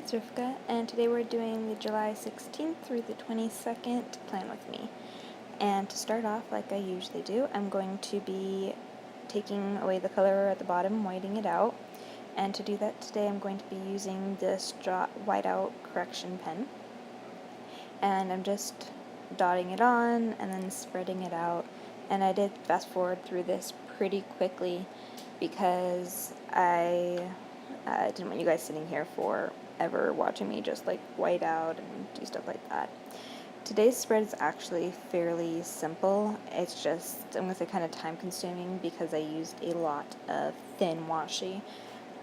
it's Rivka, and today we're doing the July 16th through the 22nd Plan With Me. And to start off, like I usually do, I'm going to be taking away the color at the bottom, whiting it out. And to do that today, I'm going to be using this Whiteout Correction pen. And I'm just dotting it on and then spreading it out. And I did fast forward through this pretty quickly because I didn't want you guys sitting here forever watching me just like white out and do stuff like that. Today's spread is actually fairly simple. It's just, I'm going to say, kind of time consuming because I used a lot of thin washi.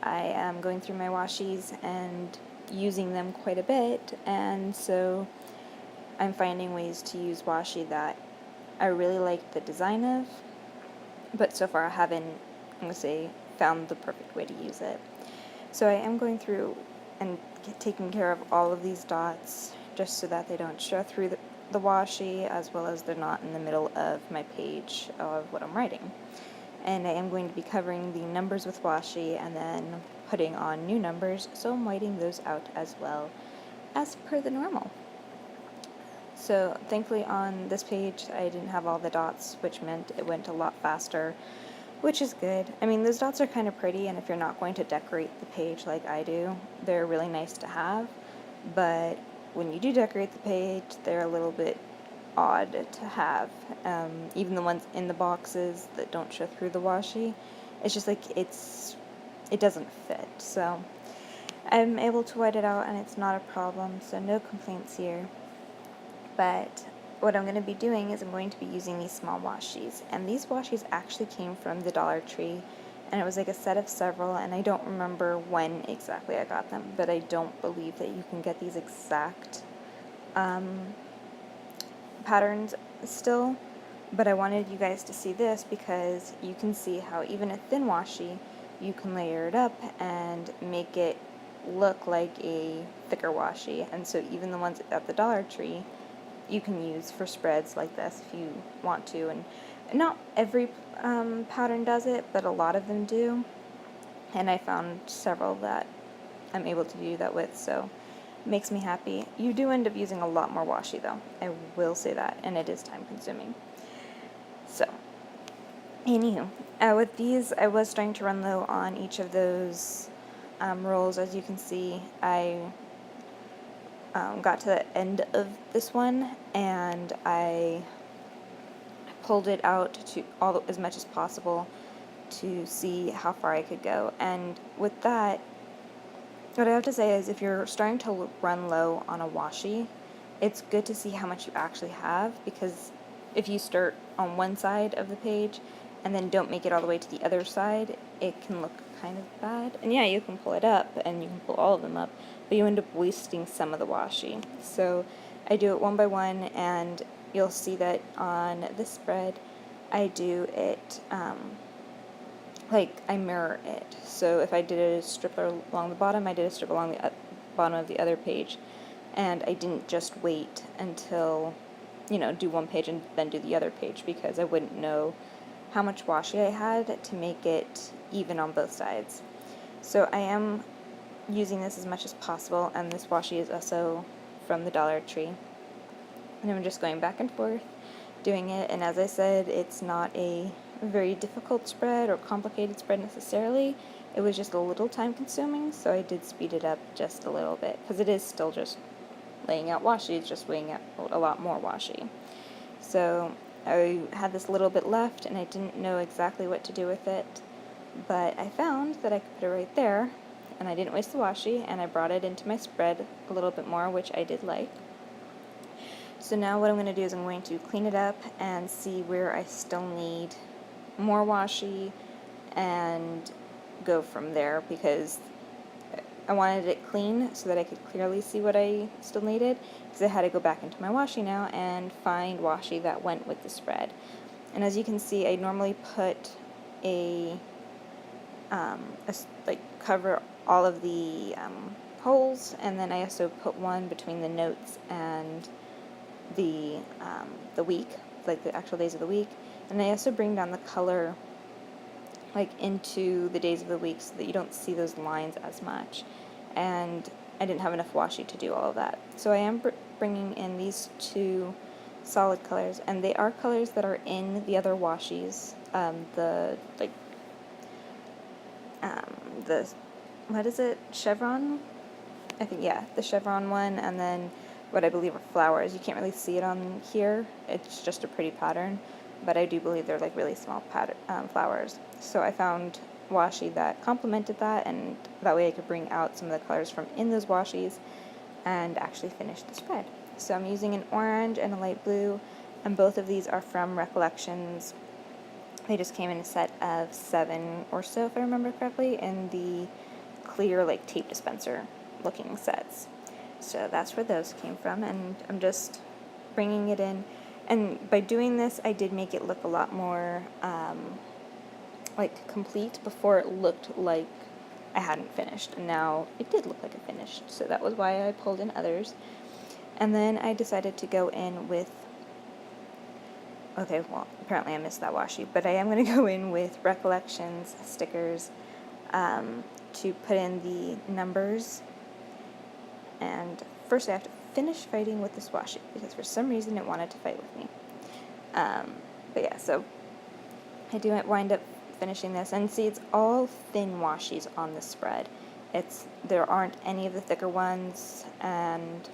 I am going through my washies and using them quite a bit, and so I'm finding ways to use washi that I really like the design of, but so far I haven't, I'm going to say, found the perfect way to use it. So I am going through and taking care of all of these dots just so that they don't show through the washi, as well as they're not in the middle of my page of what I'm writing. And I am going to be covering the numbers with washi and then putting on new numbers, so I'm whiting those out as well as per the normal. So thankfully on this page I didn't have all the dots, which meant it went a lot faster, which is good. I mean, those dots are kind of pretty, and if you're not going to decorate the page like I do, they're really nice to have, but when you do decorate the page, they're a little bit odd to have. Even the ones in the boxes that don't show through the washi, it's just like it doesn't fit. So I'm able to white it out and it's not a problem, so no complaints here. But what I'm going to be doing is I'm going to be using these small washies, and these washies actually came from the Dollar Tree, and it was like a set of several, and I don't remember when exactly I got them, but I don't believe that you can get these exact patterns still, but I wanted you guys to see this because you can see how even a thin washi, you can layer it up and make it look like a thicker washi, and so even the ones at the Dollar Tree you can use for spreads like this if you want to, and not every pattern does it, but a lot of them do, and I found several that I'm able to do that with, so it makes me happy. You do end up using a lot more washi though, I will say that, and it is time consuming. So, anywho, with these I was starting to run low on each of those rolls. As you can see, I got to the end of this one and I pulled it out to as much as possible to see how far I could go. And with that, what I have to say is if you're starting to run low on a washi, it's good to see how much you actually have, because if you start on one side of the page and then don't make it all the way to the other side, it can look kind of bad. And yeah, you can pull it up and you can pull all of them up, but you end up wasting some of the washi. So I do it one by one, and you'll see that on this spread I do it like I mirror it. So if I did a strip along the bottom, I did a strip along the bottom of the other page, and I didn't just wait until, do one page and then do the other page, because I wouldn't know how much washi I had to make it even on both sides. So I am using this as much as possible, and this washi is also from the Dollar Tree. And I'm just going back and forth doing it, and as I said, it's not a very difficult spread or complicated spread necessarily. It was just a little time consuming, so I did speed it up just a little bit, because it is still just laying out washi, it's just weighing out a lot more washi. So I had this little bit left and I didn't know exactly what to do with it, but I found that I could put it right there, and I didn't waste the washi, and I brought it into my spread a little bit more, which I did like. So now what I'm going to do is I'm going to clean it up and see where I still need more washi and go from there, because I wanted it clean so that I could clearly see what I still needed, because I had to go back into my washi now and find washi that went with the spread. And as you can see, I normally put like cover all of the holes, and then I also put one between the notes and the week, like the actual days of the week, and I also bring down the color like into the days of the week so that you don't see those lines as much. And I didn't have enough washi to do all of that. So I am bringing in these two solid colors, and they are colors that are in the other washies. The what is it? Chevron? I think, yeah, the chevron one, and then what I believe are flowers. You can't really see it on here. It's just a pretty pattern, but I do believe they're like really small flowers. So I found washi that complemented that, and that way I could bring out some of the colors from in those washis and actually finish the spread. So I'm using an orange and a light blue, and both of these are from Recollections. They just came in a set of 7 or so, if I remember correctly, in the clear like tape dispenser looking sets. So that's where those came from, and I'm just bringing it in. And by doing this, I did make it look a lot more like complete. Before it looked like I hadn't finished, and now it did look like I finished. So that was why I pulled in others. And then I decided to go in with, okay, well, apparently I missed that washi, but I am going to go in with Recollections stickers to put in the numbers. And first I have to finish fighting with this washi, because for some reason it wanted to fight with me. But yeah, so I do wind up finishing this, and see, it's all thin washies on the spread. There aren't any of the thicker ones, and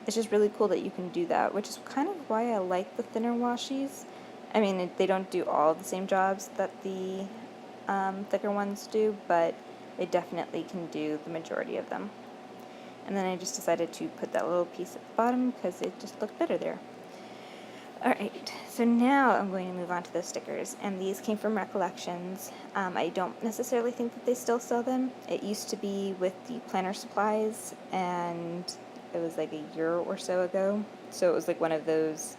it's just really cool that you can do that, which is kind of why I like the thinner washies. I mean, they don't do all the same jobs that the thicker ones do, but they definitely can do the majority of them. And then I just decided to put that little piece at the bottom because it just looked better there. Alright, so now I'm going to move on to the stickers, and these came from Recollections. I don't necessarily think that they still sell them. It used to be with the planner supplies, and it was like a year or so ago. So it was like one of those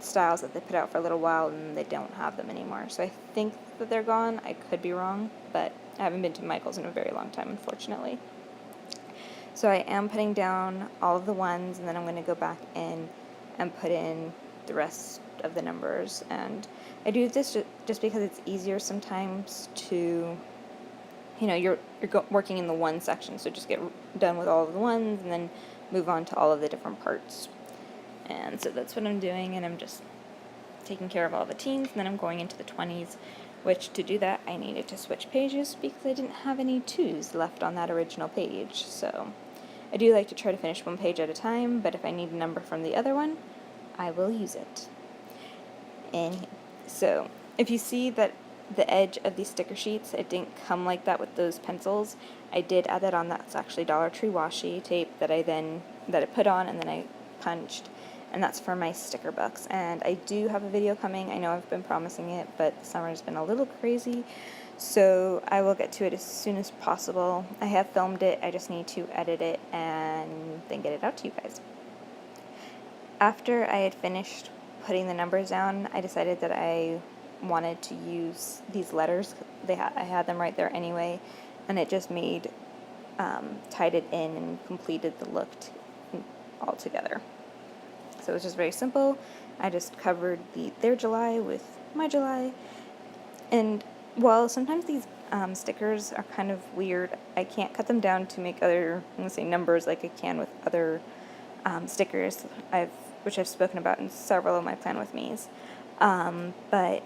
styles that they put out for a little while and they don't have them anymore. So I think that they're gone. I could be wrong, but I haven't been to Michael's in a very long time, unfortunately. So I am putting down all of the ones, and then I'm going to go back in and put in the rest of the numbers. And I do this just because it's easier sometimes to, you're working in the one section, so just get done with all of the ones and then move on to all of the different parts. And so that's what I'm doing, and I'm just taking care of all the teens, and then I'm going into the 20s, which to do that I needed to switch pages because I didn't have any 2s left on that original page. So I do like to try to finish one page at a time, but if I need a number from the other one, I will use it. And so if you see that the edge of these sticker sheets, it didn't come like that with those pencils, I did add that on. That's actually Dollar Tree washi tape that I put on and then I punched, and that's for my sticker books. And I do have a video coming. I know I've been promising it, but the summer's been a little crazy, so I will get to it as soon as possible. I have filmed it, I just need to edit it and then get it out to you guys. After I had finished putting the numbers down, I decided that I wanted to use these letters. I had them right there anyway, and it just tied it in and completed the look all together. So it was just very simple. I just covered their July with my July. And while sometimes these stickers are kind of weird, I can't cut them down to make other, I'm going to say, numbers like I can with other stickers which I've spoken about in several of my Plan With Me's. But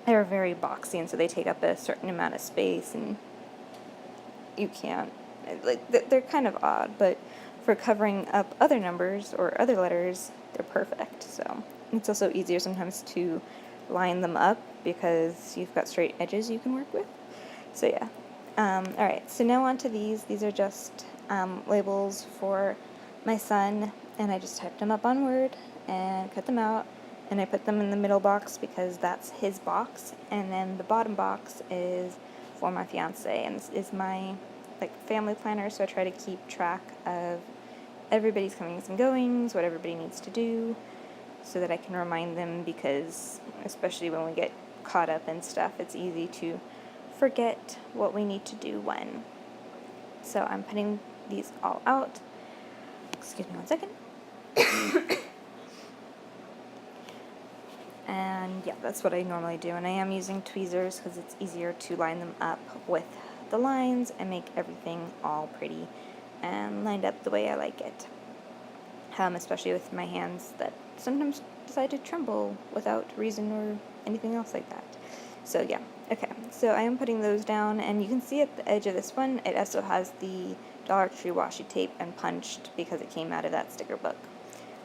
they're very boxy, and so they take up a certain amount of space, and you can't, they're kind of odd, but for covering up other numbers or other letters, they're perfect. So it's also easier sometimes to line them up because you've got straight edges you can work with. So yeah. Alright, so now on to these. These are just labels for my son, and I just typed them up on Word and cut them out, and I put them in the middle box because that's his box, and then the bottom box is for my fiance, and this is my family planner, so I try to keep track of everybody's comings and goings, what everybody needs to do, so that I can remind them, because especially when we get caught up in stuff, it's easy to forget what we need to do when. So I'm putting these all out. Excuse me one second. And yeah, that's what I normally do, and I am using tweezers because it's easier to line them up with the lines and make everything all pretty and lined up the way I like it. Especially with my hands that sometimes decide to tremble without reason or anything else like that. So yeah, okay, so I am putting those down, and you can see at the edge of this one, it also has the Dollar Tree washi tape and punched because it came out of that sticker book.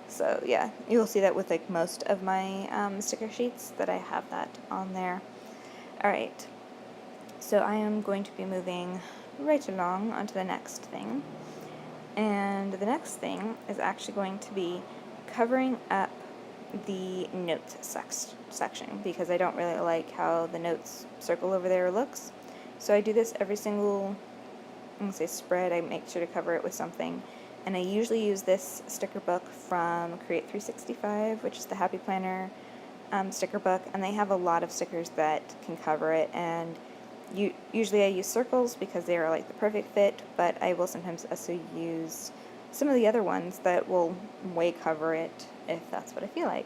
So yeah, you'll see that with like most of my sticker sheets that I have that on there. Alright, so I am going to be moving right along onto the next thing. And the next thing is actually going to be covering up the notes section, because I don't really like how the notes circle over there looks. So I do this every single, I'm going to say spread, I make sure to cover it with something. And I usually use this sticker book from Create 365, which is the Happy Planner sticker book, and they have a lot of stickers that can cover it. And usually I use circles because they are like the perfect fit, but I will sometimes also use some of the other ones that will way cover it if that's what I feel like.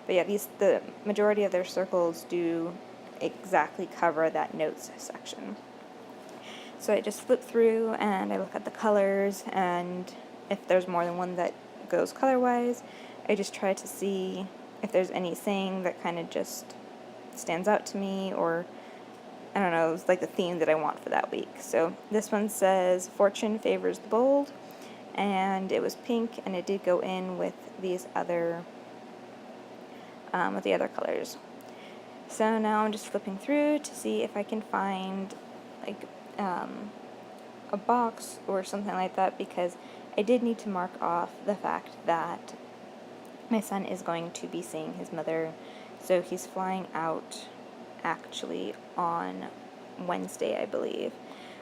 But yeah, the majority of their circles do exactly cover that notes section. So I just flip through and I look at the colors, and if there's more than one that goes color-wise, I just try to see if there's any saying that kind of just stands out to me, or I don't know, it's like the theme that I want for that week. So this one says, "Fortune favors the bold," and it was pink, and it did go in with these other, with the other colors. So now I'm just flipping through to see if I can find like a box or something like that, because I did need to mark off the fact that my son is going to be seeing his mother. So he's flying out actually on Wednesday, I believe.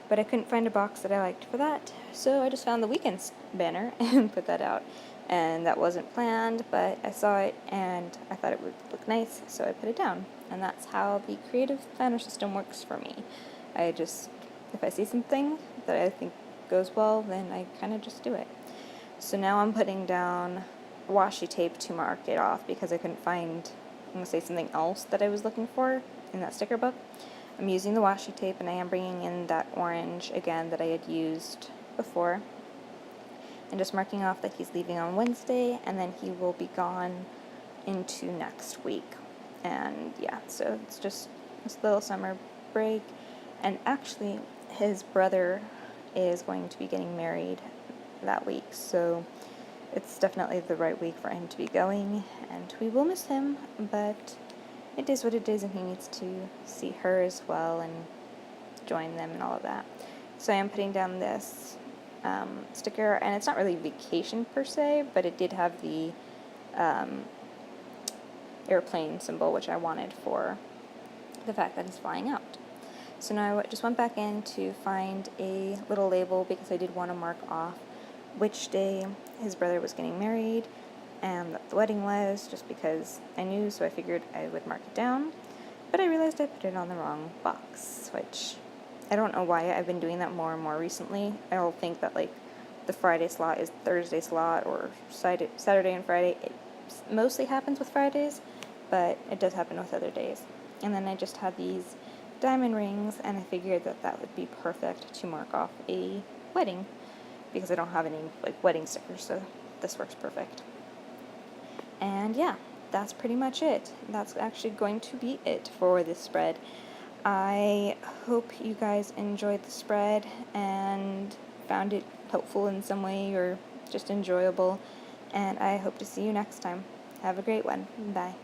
But I couldn't find a box that I liked for that, so I just found the Weekends banner and put that out. And that wasn't planned, but I saw it and I thought it would look nice, so I put it down. And that's how the creative planner system works for me. If I see something that I think goes well, then I kind of just do it. So now I'm putting down washi tape to mark it off because I couldn't find, I'm going to say, something else that I was looking for in that sticker book. I'm using the washi tape, and I am bringing in that orange again that I had used before, and just marking off that he's leaving on Wednesday, and then he will be gone into next week. And yeah, so it's just this little summer break. And actually, his brother is going to be getting married that week, so it's definitely the right week for him to be going, and we will miss him, but it is what it is, and he needs to see her as well and join them and all of that. So I am putting down this sticker, and it's not really vacation per se, but it did have the airplane symbol, which I wanted for the fact that he's flying out. So now I just went back in to find a little label because I did want to mark off which day his brother was getting married and that the wedding was, just because I knew, so I figured I would mark it down. But I realized I put it on the wrong box, which I don't know why. I've been doing that more and more recently. I'll think that like the Friday slot is Thursday slot, or Saturday and Friday. It mostly happens with Fridays, but it does happen with other days. And then I just had these diamond rings, and I figured that that would be perfect to mark off a wedding, because I don't have any like wedding stickers, so this works perfect. And yeah, that's pretty much it. That's actually going to be it for this spread. I hope you guys enjoyed the spread and found it helpful in some way or just enjoyable, and I hope to see you next time. Have a great one. Bye.